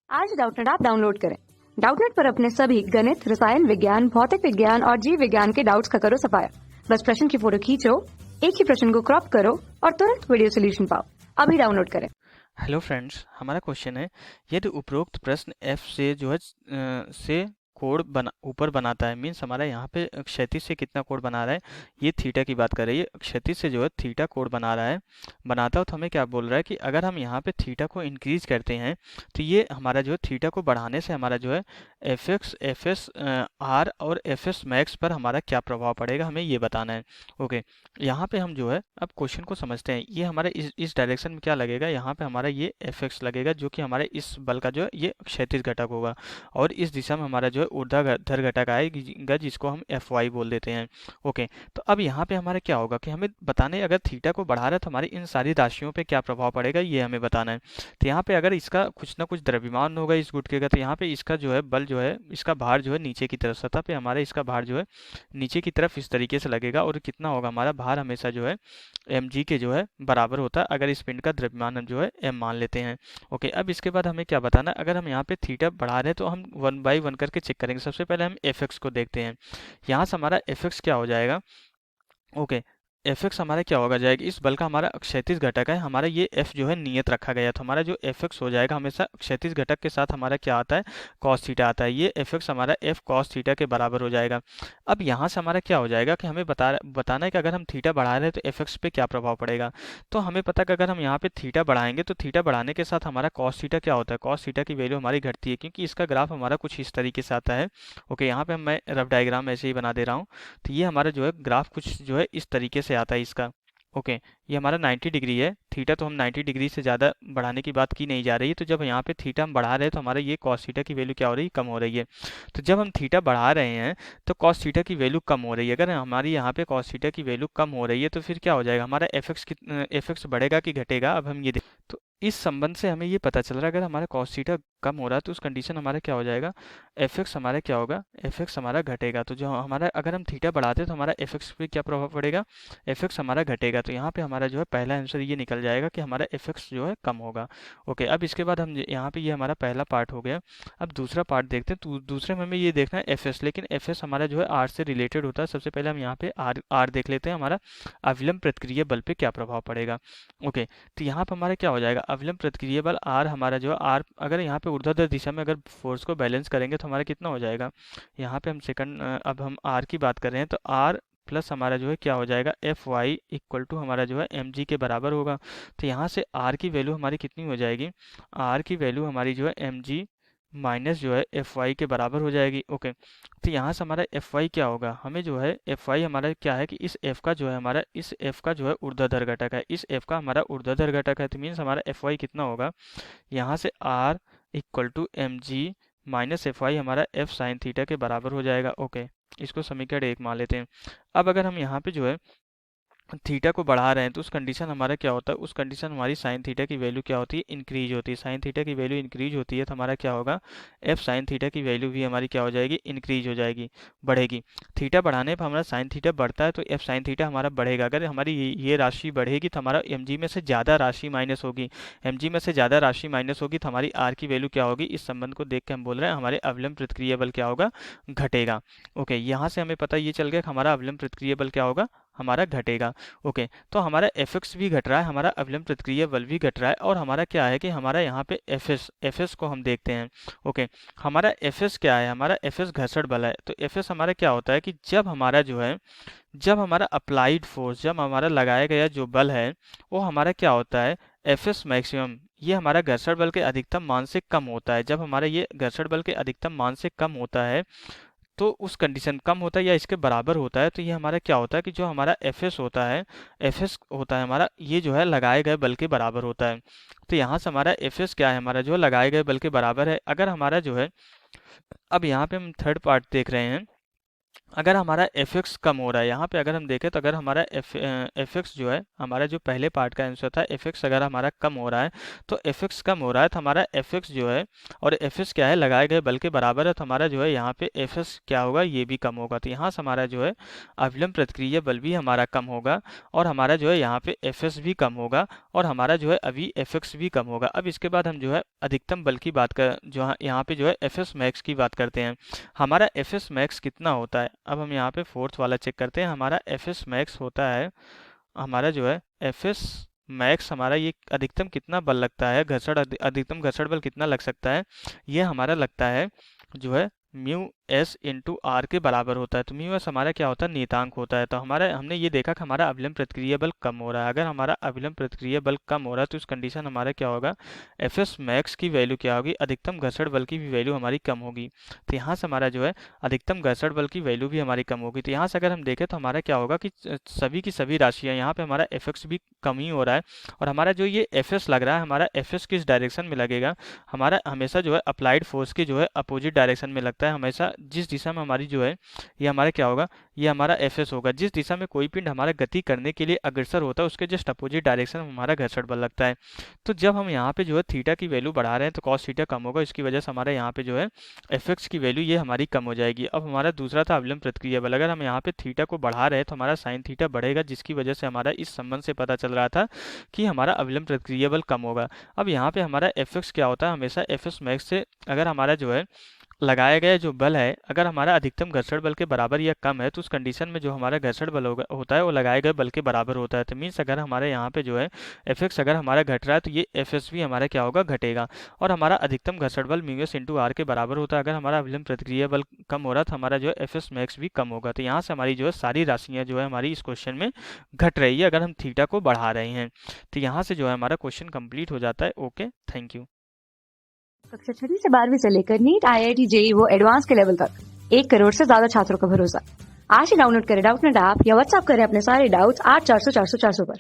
आज Doubtnut app download करें। Doubtnut पर अपने सभी गणित, रसायन विज्ञान, भौतिक विज्ञान और जीव विज्ञान के डाउट्स का करो सफाया। बस प्रश्न की फोटो खींचो, एक ही प्रश्न को क्रॉप करो और तुरंत वीडियो सोल्यूशन पाओ। अभी डाउनलोड करें। हेलो फ्रेंड्स, हमारा क्वेश्चन है यदि उपरोक्त प्रश्न f से जो है से कोण बना ऊपर बनाता है, मीन्स हमारा यहाँ पे क्षैतिज से कितना कोण बना रहा है, ये थीटा की बात कर रही है। क्षैतिज से जो है थीटा कोण बना रहा है, बनाता हो तो हमें क्या बोल रहा है कि अगर हम यहाँ पे थीटा को इंक्रीज करते हैं तो ये हमारा जो है थीटा को बढ़ाने से हमारा जो है F x, F S R और एफ एस मैक्स पर हमारा क्या प्रभाव पड़ेगा, हमें ये बताना है। ओके, यहाँ पे हम जो है अब क्वेश्चन को समझते हैं। ये हमारे इस डायरेक्शन में क्या लगेगा, यहाँ पे हमारा ये एफ एक्स लगेगा जो कि हमारे इस बल का जो है ये क्षैतिज घटक होगा, और इस दिशा में हमारा जो है ऊर्ध्वाधर घटक आएगा जिसको हम एफ वाई बोल देते हैं। ओके, तो अब यहाँ पे हमारा क्या होगा कि हमें बताना है अगर थीटा को बढ़ा रहा है तो हमारी इन सारी राशियों पे क्या प्रभाव पड़ेगा, ये हमें बताना है। तो यहाँ पे अगर इसका कुछ ना कुछ द्रव्यमान होगा इस गुटके का, तो यहाँ पे इसका जो है बल जो है, इसका भार जो है नीचे की तरफ, सतह पे हमारे इसका भार जो है नीचे की तरफ इस तरीके से लगेगा, और कितना होगा हमारा भार हमेशा जो है mg के जो है बराबर होता है अगर इस पिंड का द्रव्यमान हम जो है m मान लेते हैं। ओके, अब इसके बाद हमें क्या बताना है, अगर हम यहाँ पे थीटा बढ़ा रहे हैं तो हम 1/1 करके चेक करेंगे। सबसे पहले हम एफ एक्स को देखते हैं। यहाँ से हमारा एफ एक्स क्या हो जाएगा। ओके, एफ एक्स हमारा क्या होगा जाएगा, इस बल का हमारा क्षैतिज घटक है, हमारा ये एफ जो है नियत रखा गया, तो हमारा जो एफ एक्स हो जाएगा हमेशा क्षैतिज घटक के साथ हमारा क्या आता है, कॉस थीटा आता है। ये एफ एक्स हमारा एफ कॉस थीटा के बराबर हो जाएगा। अब यहाँ से हमारा क्या हो जाएगा कि हमें बताना है कि अगर हम थीटा बढ़ा रहे हैं तो एफ एक्स पे क्या प्रभाव पड़ेगा। तो हमें पता कि अगर हम यहाँ पे थीटा बढ़ाएंगे तो थीटा बढ़ाने के साथ हमारा कॉस थीटा क्या होता है, कॉस थीटा की वैल्यू हमारी घटती है, क्योंकि इसका ग्राफ हमारा कुछ इस तरीके से आता है। ओके, यहाँ पे मैं रफ डायग्राम ऐसे ही बना दे रहा हूँ। तो ये हमारा जो है ग्राफ कुछ जो है इस तरीके से आता है इसका। ओके, ये हमारा 90 डिग्री है। थीटा तो हम 90 डिग्री से ज़्यादा बढ़ाने की बात की नहीं जा रही है, तो जब यहाँ पे थीटा हम बढ़ा रहे हैं तो हमारा ये कॉस थीटा की वैल्यू क्या हो रही है, कम हो रही है। तो जब हम थीटा बढ़ा रहे हैं तो कॉस थीटा की वैल्यू कम हो रही है। अगर हमारी यहाँ पे कॉस थीटा की वैल्यू कम हो रही है तो फिर क्या हो जाएगा, हमारा एफ एक्स बढ़ेगा कि घटेगा, अब हम ये देख। तो इस संबंध से हमें ये पता चल रहा है अगर हमारा कॉस थीटा कम हो रहा है तो उस कंडीशन हमारा क्या हो जाएगा, एफ एक्स हमारा क्या होगा, एफ एक्स हमारा घटेगा। तो जो हमारा अगर हम थीटा बढ़ाते हैं तो हमारा एफ एक्स पे क्या प्रभाव पड़ेगा, एफ एक्स हमारा घटेगा। तो यहाँ पे हमारा जो है पहला आंसर ये निकल जाएगा कि हमारा एफ एक्स जो है कम होगा। ओके, अब इसके बाद हम यहाँ पे ये हमारा पहला पार्ट हो गया। अब दूसरा पार्ट देखते हैं। तो दूसरे में हमें ये देखना है एफ एस, लेकिन एफ एस हमारा जो है आर से रिलेटेड होता है। सबसे पहले हम यहाँ पे आर देख लेते हैं, हमारा अविलंब प्रतिक्रिया बल पे क्या प्रभाव पड़ेगा। ओके, तो यहाँ पे हमारा क्या हो जाएगा, अविलंब प्रतिक्रिया बल आर हमारा जो है आर, अगर यहाँ पे ऊर्ध्वाधर दिशा में अगर फोर्स को बैलेंस करेंगे तो हमारा कितना हो जाएगा। यहाँ पे हम सेकंड, अब हम आर की बात कर रहे हैं तो आर प्लस हमारा जो है क्या हो जाएगा, एफ वाई इक्वल टू हमारा जो है एम जी के बराबर होगा। तो यहाँ से आर की वैल्यू हमारी कितनी हो जाएगी, आर की वैल्यू हमारी जो है एम जी माइनस जो है एफ वाई के बराबर हो जाएगी। ओके, तो यहाँ से हमारा एफ वाई क्या होगा, हमें जो है एफ वाई हमारा क्या है कि इस एफ का जो है हमारा इस एफ का जो है ऊर्ध्वाधर घटक है, इस एफ का हमारा ऊर्ध्वाधर घटक है। तो मीन्स हमारा एफ वाई कितना होगा, यहाँ से R equal to M G minus F Y हमारा एफ साइन थीटा के बराबर हो जाएगा। ओके, इसको समीकरण 1 मान लेते हैं। अब अगर हम यहाँ पे जो है थीटा को बढ़ा रहे हैं तो उस कंडीशन हमारा क्या होता है, उस कंडीशन हमारी साइन थीटा की वैल्यू क्या होती है, इंक्रीज होती है। साइन थीटा की वैल्यू इंक्रीज होती है तो हमारा क्या होगा, एफ साइन थीटा की वैल्यू भी हमारी क्या हो जाएगी, इंक्रीज हो जाएगी, बढ़ेगी। थीटा बढ़ाने पर हमारा साइन थीटा बढ़ता है तो एफ साइन थीटा हमारा बढ़ेगा। अगर हमारी ये राशि बढ़ेगी तो हमारा एम जी में से ज़्यादा राशि माइनस होगी, एम जी में से ज़्यादा राशि माइनस होगी तो हमारी आर की वैल्यू क्या होगी। इस संबंध को देख के हम बोल रहे हैं हमारे अवलंब प्रतिक्रिया बल क्या होगा, घटेगा। ओके, यहाँ से हमें पता ये चल गया कि हमारा अवलंब प्रतिक्रिया बल क्या होगा, हमारा घटेगा। ओके, तो हमारा एफ एक्स भी घट रहा है, हमारा अवलंब प्रतिक्रिया बल भी घट रहा है, और हमारा क्या है कि हमारा यहाँ पे एफ एस को हम देखते हैं। ओके, हमारा एफ एस क्या है, हमारा एफ एस घर्षण बल है। तो एफ एस हमारा क्या होता है कि जब हमारा जो है, जब हमारा अप्लाइड फोर्स, जब हमारा लगाया गया जो बल है वो हमारा क्या होता है, एफ एस मैक्सिमम, ये हमारा घर्षण बल के अधिकतम मान से कम होता है। जब हमारा ये घर्षण बल के अधिकतम मान से कम होता है तो उस कंडीशन कम होता है या इसके बराबर होता है, तो ये हमारा क्या होता है कि जो हमारा एफ एस होता है, एफ एस होता है हमारा ये जो है लगाए गए बल के बराबर होता है। तो यहाँ से हमारा एफ एस क्या है, हमारा जो लगाए गए बल के बराबर है। अगर हमारा जो है, अब यहाँ पे हम थर्ड पार्ट देख रहे हैं। अगर हमारा एफ एक्स कम हो रहा है, यहाँ पे अगर हम देखें तो अगर हमारा एफ एक्स जो है, हमारा जो पहले पार्ट का आंसर था, एफ एक्स अगर हमारा कम हो रहा है, तो एफ एक्स कम हो रहा है तो हमारा एफ एक्स जो है और एफ एस क्या है, लगाए गए बल के बराबर है, तो हमारा जो है यहाँ पे एफ एस क्या होगा, ये भी कम होगा। तो यहाँ से हमारा जो है अभिलंब प्रतिक्रिया बल भी हमारा कम होगा और हमारा जो है यहाँ पे एफ एस भी कम होगा और हमारा जो है अभी एफ एक्स भी कम होगा। अब इसके बाद हम जो है अधिकतम बल की बात कर, जो यहाँ पे जो है एफ एस मैक्स की बात करते हैं। हमारा एफ एस मैक्स कितना होता है, अब हम यहाँ पे फोर्थ वाला चेक करते हैं। हमारा एफ एस मैक्स होता है, हमारा जो है एफ एस मैक्स हमारा ये अधिकतम कितना बल लगता है, अधिकतम घर्षण बल कितना लग सकता है, ये हमारा लगता है जो है म्यू एस इंटू आर के बराबर होता है। तो म्यू एस हमारा क्या होता है, नियतांक होता है। तो हमारा हमने ये देखा कि हमारा अभिलंब प्रतिक्रिया बल कम हो रहा है। अगर हमारा अभिलंब प्रतिक्रिया बल कम हो रहा है तो इस कंडीशन हमारा क्या होगा, एफ एस मैक्स की वैल्यू क्या होगी, अधिकतम घर्षण बल की भी वैल्यू हमारी कम होगी। तो यहाँ से हमारा जो है अधिकतम घर्षण बल की वैल्यू भी हमारी कम होगी। तो यहाँ से अगर हम देखें तो हमारा क्या होगा कि सभी की सभी राशियाँ, यहाँ पे हमारा एफ एक्स भी कम ही हो रहा है और हमारा जो ये एफ एस लग रहा है, हमारा एफ एस किस डायरेक्शन में लगेगा, हमारा हमेशा जो है अप्लाइड फोर्स की जो है अपोजिट डायरेक्शन में लगता है। हमेशा जिस दिशा में हमारी जो है ये हमारा क्या होगा, ये हमारा एफ एस होगा। जिस दिशा में कोई पिंड हमारा गति करने के लिए अग्रसर होता है उसके जस्ट अपोजिट डायरेक्शन में हमारा घर्षण बल लगता है। तो जब हम यहाँ पे जो है थीटा की वैल्यू बढ़ा रहे हैं तो कॉस थीटा कम होगा, इसकी वजह से हमारे यहाँ पे जो है एफ एक्स की वैल्यू ये हमारी कम हो जाएगी। अब हमारा दूसरा था अभिलंब प्रतिक्रिया बल, अगर हम यहाँ पे थीटा को बढ़ा रहे हैं तो हमारा साइन थीटा बढ़ेगा, जिसकी वजह से हमारा इस संबंध से पता चल रहा था कि हमारा अभिलंब प्रतिक्रिया बल कम होगा। अब यहाँ पे हमारा एफ एक्स क्या होता है, हमेशा एफ एस मैक्स से अगर हमारा जो है लगाया गया जो बल है, अगर हमारा अधिकतम घर्षण बल के बराबर या कम है तो उस कंडीशन में जो हमारा घर्षण बल होता है वो लगाए गए बल के बराबर होता है। तो मीन्स अगर हमारे यहाँ पे जो है एफ एक्स अगर हमारा घट रहा है तो ये एफ एस भी हमारा क्या होगा, घटेगा। और हमारा अधिकतम घर्षण बल म्यू एस इंटू आर के बराबर होता है। अगर हमारा अभिलंब प्रतिक्रिया बल कम हो रहा है तो हमारा जो है एफ एस मैक्स भी कम होगा। तो यहाँ से हमारी जो है सारी राशियाँ जो है हमारी इस क्वेश्चन में घट रही है अगर हम थीटा को बढ़ा रहे हैं। तो यहाँ से जो है हमारा क्वेश्चन कंप्लीट हो जाता है। Okay, thank you. कक्षा 6वीं से 12वीं से लेकर नीट, IIT, JEE वो एडवांस के लेवल तक 1 करोड़ से ज्यादा छात्रों का भरोसा। आज ही डाउनलोड करें डाउटनेट ऐप या व्हाट्सएप करें अपने सारे डाउट्स 8400 400 400 पर।